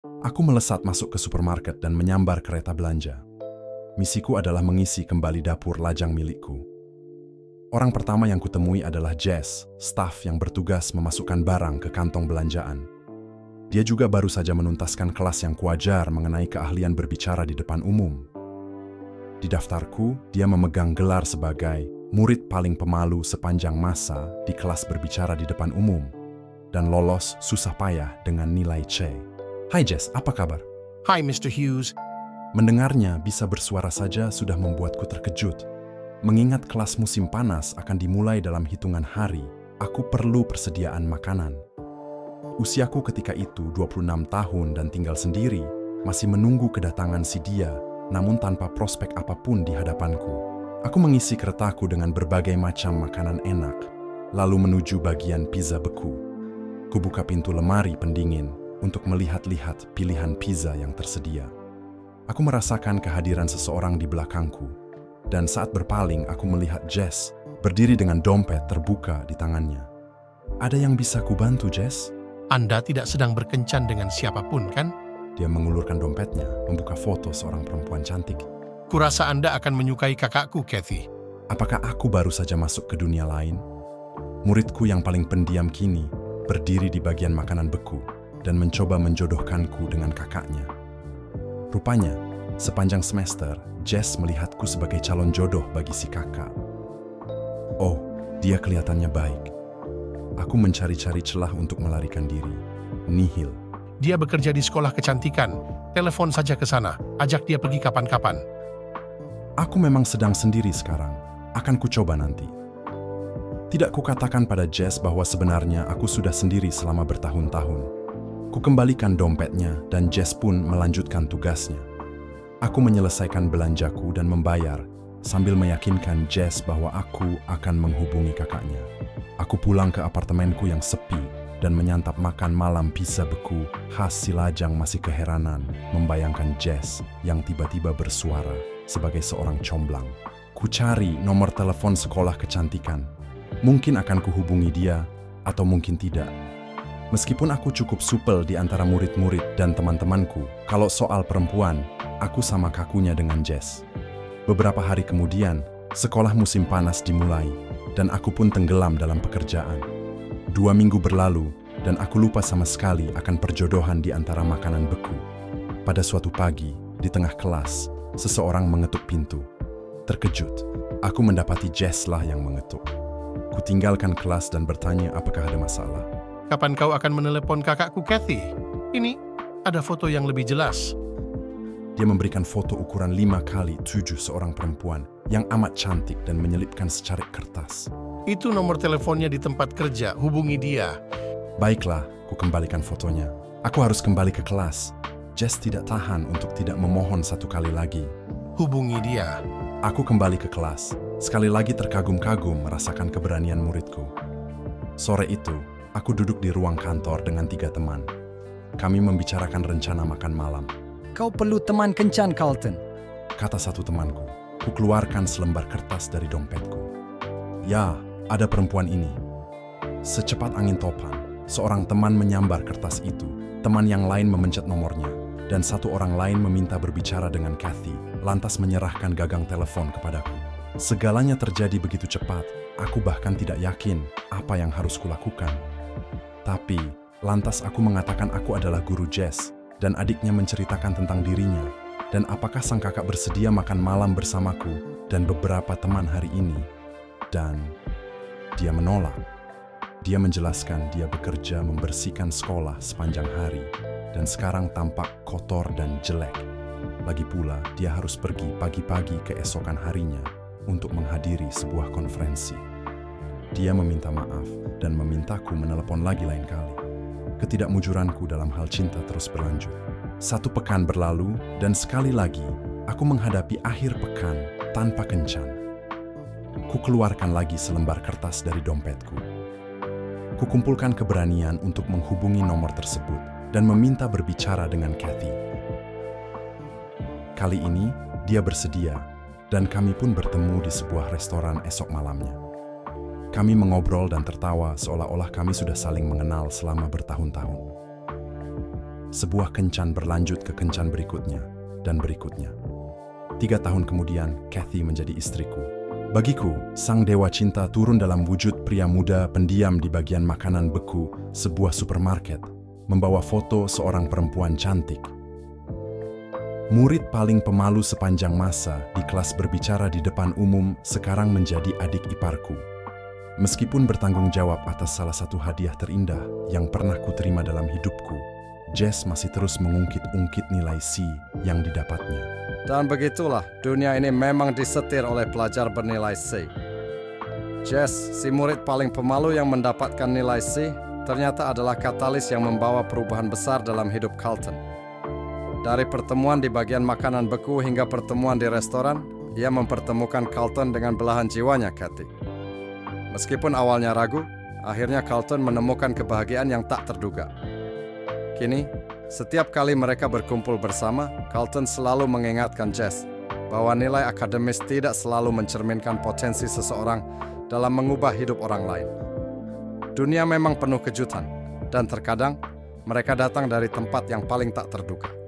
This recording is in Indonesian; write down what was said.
Aku melesat masuk ke supermarket dan menyambar kereta belanja. Misiku adalah mengisi kembali dapur lajang milikku. Orang pertama yang kutemui adalah Jess, staf yang bertugas memasukkan barang ke kantong belanjaan. Dia juga baru saja menuntaskan kelas yang kuajar mengenai keahlian berbicara di depan umum. Di daftarku, dia memegang gelar sebagai murid paling pemalu sepanjang masa di kelas berbicara di depan umum dan lolos susah payah dengan nilai C. Hai Jess, apa kabar? Hi, Mr. Hughes. Mendengarnya bisa bersuara saja sudah membuatku terkejut. Mengingat kelas musim panas akan dimulai dalam hitungan hari, aku perlu persediaan makanan. Usiaku ketika itu 26 tahun dan tinggal sendiri, masih menunggu kedatangan si dia, namun tanpa prospek apapun di hadapanku. Aku mengisi keretaku dengan berbagai macam makanan enak, lalu menuju bagian pizza beku. Kubuka pintu lemari pendingin untuk melihat-lihat pilihan pizza yang tersedia. Aku merasakan kehadiran seseorang di belakangku, dan saat berpaling aku melihat Jess berdiri dengan dompet terbuka di tangannya. Ada yang bisa kubantu, Jess? Anda tidak sedang berkencan dengan siapapun, kan? Dia mengulurkan dompetnya, membuka foto seorang perempuan cantik. Kurasa Anda akan menyukai kakakku, Kathy. Apakah aku baru saja masuk ke dunia lain? Muridku yang paling pendiam kini berdiri di bagian makanan beku dan mencoba menjodohkanku dengan kakaknya. Rupanya, sepanjang semester, Jess melihatku sebagai calon jodoh bagi si kakak. Oh, dia kelihatannya baik. Aku mencari-cari celah untuk melarikan diri. Nihil. Dia bekerja di sekolah kecantikan. Telepon saja ke sana. Ajak dia pergi kapan-kapan. Aku memang sedang sendiri sekarang. Akan kucoba nanti. Tidak kukatakan pada Jess bahwa sebenarnya aku sudah sendiri selama bertahun-tahun. Kukembalikan dompetnya dan Jess pun melanjutkan tugasnya. Aku menyelesaikan belanjaku dan membayar sambil meyakinkan Jess bahwa aku akan menghubungi kakaknya. Aku pulang ke apartemenku yang sepi dan menyantap makan malam pizza beku khas si lajang masih keheranan membayangkan Jess yang tiba-tiba bersuara sebagai seorang comblang. Ku cari nomor telepon sekolah kecantikan. Mungkin akan kuhubungi dia atau mungkin tidak. Meskipun aku cukup supel di antara murid-murid dan teman-temanku, kalau soal perempuan, aku sama kakunya dengan Jess. Beberapa hari kemudian, sekolah musim panas dimulai, dan aku pun tenggelam dalam pekerjaan. 2 minggu berlalu, dan aku lupa sama sekali akan perjodohan di antara makanan beku. Pada suatu pagi, di tengah kelas, seseorang mengetuk pintu. Terkejut, aku mendapati Jess lah yang mengetuk. Kutinggalkan kelas dan bertanya apakah ada masalah. Kapan kau akan menelepon kakakku, Kathy? Ini, ada foto yang lebih jelas. Dia memberikan foto ukuran 5x7 seorang perempuan yang amat cantik dan menyelipkan secarik kertas. Itu nomor teleponnya di tempat kerja. Hubungi dia. Baiklah, ku kembalikan fotonya. Aku harus kembali ke kelas. Jess tidak tahan untuk tidak memohon satu kali lagi. Hubungi dia. Aku kembali ke kelas. Sekali lagi terkagum-kagum merasakan keberanian muridku. Sore itu, aku duduk di ruang kantor dengan 3 teman. Kami membicarakan rencana makan malam. Kau perlu teman kencan, Carlton. Kata satu temanku. Ku keluarkan selembar kertas dari dompetku. Ya, ada perempuan ini. Secepat angin topan, seorang teman menyambar kertas itu. Teman yang lain memencet nomornya. Dan satu orang lain meminta berbicara dengan Kathy, lantas menyerahkan gagang telepon kepadaku. Segalanya terjadi begitu cepat, aku bahkan tidak yakin apa yang harus kulakukan. Tapi, lantas aku mengatakan aku adalah guru Jess, dan adiknya menceritakan tentang dirinya, dan apakah sang kakak bersedia makan malam bersamaku dan beberapa teman hari ini. Dan dia menolak. Dia menjelaskan dia bekerja membersihkan sekolah sepanjang hari, dan sekarang tampak kotor dan jelek. Lagi pula, dia harus pergi pagi-pagi keesokan harinya untuk menghadiri sebuah konferensi. Dia meminta maaf dan memintaku menelepon lagi lain kali. Ketidakmujuranku dalam hal cinta terus berlanjut. 1 pekan berlalu dan sekali lagi aku menghadapi akhir pekan tanpa kencan. Ku keluarkan lagi selembar kertas dari dompetku. Kukumpulkan keberanian untuk menghubungi nomor tersebut dan meminta berbicara dengan Kathy. Kali ini dia bersedia dan kami pun bertemu di sebuah restoran esok malamnya. Kami mengobrol dan tertawa seolah-olah kami sudah saling mengenal selama bertahun-tahun. sebuah kencan berlanjut ke kencan berikutnya dan berikutnya. 3 tahun kemudian, Kathy menjadi istriku. Bagiku, sang dewa cinta turun dalam wujud pria muda pendiam di bagian makanan beku sebuah supermarket, membawa foto seorang perempuan cantik. Murid paling pemalu sepanjang masa di kelas berbicara di depan umum sekarang menjadi adik iparku. Meskipun bertanggung jawab atas salah satu hadiah terindah yang pernah kuterima dalam hidupku, Jess masih terus mengungkit-ungkit nilai C yang didapatnya. Dan begitulah, dunia ini memang disetir oleh pelajar bernilai C. Jess, si murid paling pemalu yang mendapatkan nilai C, ternyata adalah katalis yang membawa perubahan besar dalam hidup Carlton. Dari pertemuan di bagian makanan beku hingga pertemuan di restoran, ia mempertemukan Carlton dengan belahan jiwanya, Kathy. Meskipun awalnya ragu, akhirnya Carlton menemukan kebahagiaan yang tak terduga. Kini, setiap kali mereka berkumpul bersama, Carlton selalu mengingatkan Jess bahwa nilai akademis tidak selalu mencerminkan potensi seseorang dalam mengubah hidup orang lain. Dunia memang penuh kejutan, dan terkadang mereka datang dari tempat yang paling tak terduga.